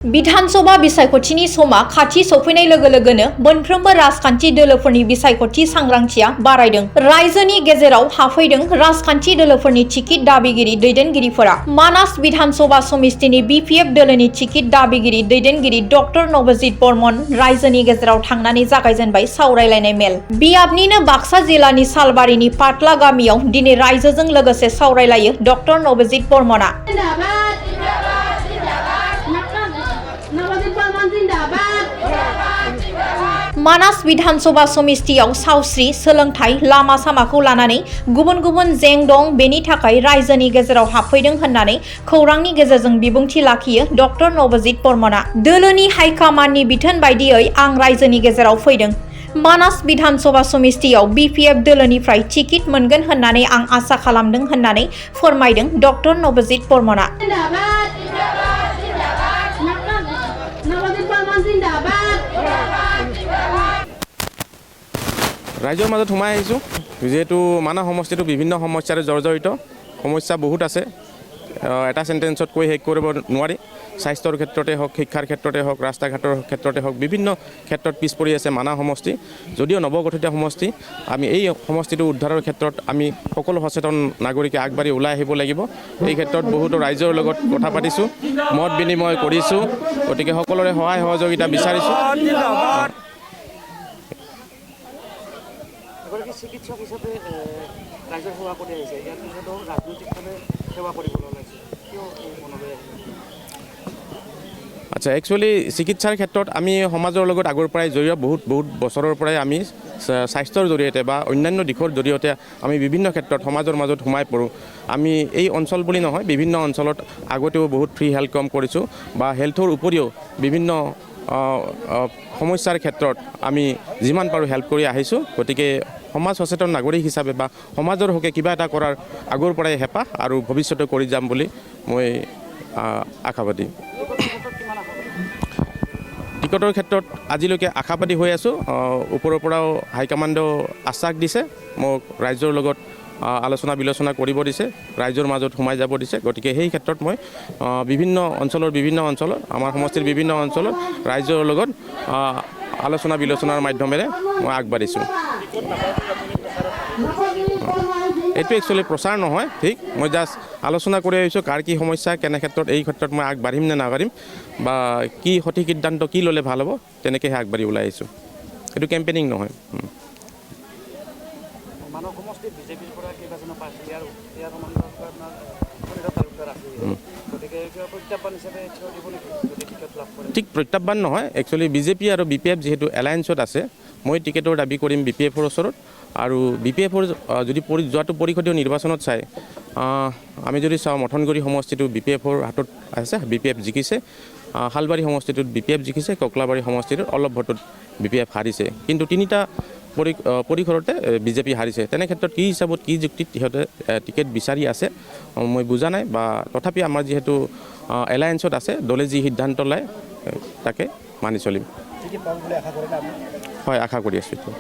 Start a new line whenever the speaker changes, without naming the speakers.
विधानसभा बिसायख'थिनि समा खाथि सौफैनाय लोगो-लोगोनो मोनफ्रोमबो राजखान्थि दोलोफोरनि बिसायख'थि सांग्रांथिया बारायदों। रायजोनि गेजेराव हाबफैदों राजखान्थि दोलोफोरनि टिकेट दाबिगिरि दैदेनगिरिफोरा। मानास विधानसभा समितिनि बिपिएफ दोलोनि टिकेट दाबिगिरि दैदेनगिरि डक्टर नबजित बर्मन रायजोनि गेजेराव थांनानै जागायजेनबाय सावरायलायनाय मेल। बियाबनिनो बाक्सा जिल्लानि सालबारिनि पाटला गामियाव दिनै रायजोजों लोगोसे सावरायलायो डक्टर नबजित बर्मनआ। मानास विधानसभा समितियाव सावस्रि, सोलोंथाइ, लामा सामाखौ लानानै गुबुन-गुबुन जें दं, बेनि थाखाय रायजोनि गेजेराव हाबफैदों होननानै खौरांनि गेजेरजों बिबुंथि लाखियो डक्टर नबजित बर्मनआ। दोलोनि हाइकमान्डनि बिथोन बायदियै आं रायजोनि गेजेराव फैदों। मानास विधानसभा समितियाव बिपिएफ दोलोनिफ्राय टिकेट मोनगोन होननानै आं आसा खालामदों होननानै फोरमायदों डक्टर नबजित बर्मनआ।
ৰাজ্যৰ মাজত সোমাই আহিছোঁ যেহেতু মানাহ সমষ্টিটো বিভিন্ন সমস্যাৰে জৰ্জৰিত সমস্যা বহুত আছে এটা সেন্টেন্সত কৈ শেষ কৰিব নোৱাৰি স্বাস্থ্যৰ ক্ষেত্ৰতে হওক শিক্ষাৰ ক্ষেত্ৰতে হওক ৰাস্তা ঘাটৰ ক্ষেত্ৰতে হওক বিভিন্ন ক্ষেত্ৰত পিছ পৰি আছে মানাহ সমষ্টি যদিও নৱগঠিত সমষ্টি আমি এই সমষ্টিটো উদ্ধাৰৰ ক্ষেত্ৰত আমি সকলো সচেতন নাগৰিকে আগবাঢ়ি ওলাই আহিব লাগিব এই ক্ষেত্ৰত বহুতো ৰাইজৰ লগত কথা পাতিছোঁ মত বিনিময় কৰিছোঁ গতিকে সকলোৰে সহায় সহযোগিতা বিচাৰিছোঁ
চিকিৎসক হিচাপে ৰাইজৰ সেৱা কৰি আহিছে ইয়াৰ পিছতো ৰাজনৈতিকভাৱে সেৱা কৰিবলৈ ওলাইছে কিয় মনলৈ
আচ্ছা একচুৱেলি চিকিৎসাৰ ক্ষেত্ৰত আমি সমাজৰ লগত আগৰ পৰাই জড়িত বহুত বছৰৰ পৰাই আমি স্বাস্থ্যৰ জৰিয়তে বা অন্যান্য দিশৰ জৰিয়তে আমি বিভিন্ন ক্ষেত্ৰত সমাজৰ মাজত সোমাই পৰোঁ আমি এই অঞ্চল বুলি নহয় বিভিন্ন অঞ্চলত আগতেও বহুত ফ্ৰী হেল্থ কেম্প কৰিছোঁ বা হেল্থৰ উপৰিও বিভিন্ন সমস্যাৰ ক্ষেত্ৰত আমি যিমান পাৰোঁ হেল্প কৰি আহিছোঁ গতিকে সমাজ সচেতন নাগৰিক হিচাপে বা সমাজৰ হকে কিবা এটা কৰাৰ আগৰ পৰাই হেঁপাহ আৰু ভৱিষ্যতে কৰি যাম বুলি মই আশাবাদী টিকটৰ ক্ষেত্ৰত আজিলৈকে আশাবাদী হৈ আছোঁ ওপৰৰ পৰাও হাইকমাণ্ডেও আশ্বাস দিছে মোক ৰাইজৰ লগত আলোচনা বিলোচনা কৰিব দিছে ৰাইজৰ মাজত সোমাই যাব দিছে গতিকে সেই ক্ষেত্ৰত মই বিভিন্ন অঞ্চলৰ আমাৰ সমষ্টিৰ বিভিন্ন অঞ্চলৰ ৰাইজৰ লগত আলোচনা বিলোচনাৰ মাধ্যমেৰে মই আগবাঢ়িছোঁ এইটো একচুৱেলি প্ৰচাৰ নহয় ঠিক মই জাষ্ট আলোচনা কৰি আহিছোঁ কাৰ কি সমস্যা কেনে ক্ষেত্ৰত এই ক্ষেত্ৰত মই আগবাঢ়িম নে নাবাঢ়িম বা কি সঠিক সিদ্ধান্ত কি ল'লে ভাল হ'ব তেনেকৈহে আগবাঢ়ি ওলাই আহিছোঁ এইটো কেম্পেইনিং নহয়
মানৱ সমষ্টিত বিজেপিৰ পৰা কেইবাজনো প্ৰাৰ্থী ইয়াৰ প্ৰত্যাহ্বান হিচাপে দিব নেকি যদি টিকেট লাভ কৰে
ঠিক প্ৰত্যাহ্বান নহয় একচুৱেলি বিজেপি আৰু বিপিএফ যিহেতু এলায়েন্সত আছে মই টিকেটৰ দাবী কৰিম বিপিএফৰ ওচৰত আৰু বিপিএফৰ যদি যোৱাটো পৰিষদীয় নিৰ্বাচনত চাই আমি যদি চাওঁ মথনগুৰি সমষ্টিটো বিপিএফৰ হাতত আছে বিপিএফ জিকিছে শালবাৰী সমষ্টিটোত বিপিএফ জিকিছে ককলাবাৰী সমষ্টিটোত অলপ ভোটত বিপিএফ হাৰিছে কিন্তু তিনিটা পৰিসৰতে বিজেপি হাৰিছে তেনে ক্ষেত্ৰত কি হিচাপত কি যুক্তিত সিহঁতে টিকেট বিচাৰি আছে মই বুজা নাই বা তথাপি আমাৰ যিহেতু এলায়েন্সত আছে দলে যি সিদ্ধান্ত লয় তাকে মানি চলিম হয় আশা কৰি আছোঁ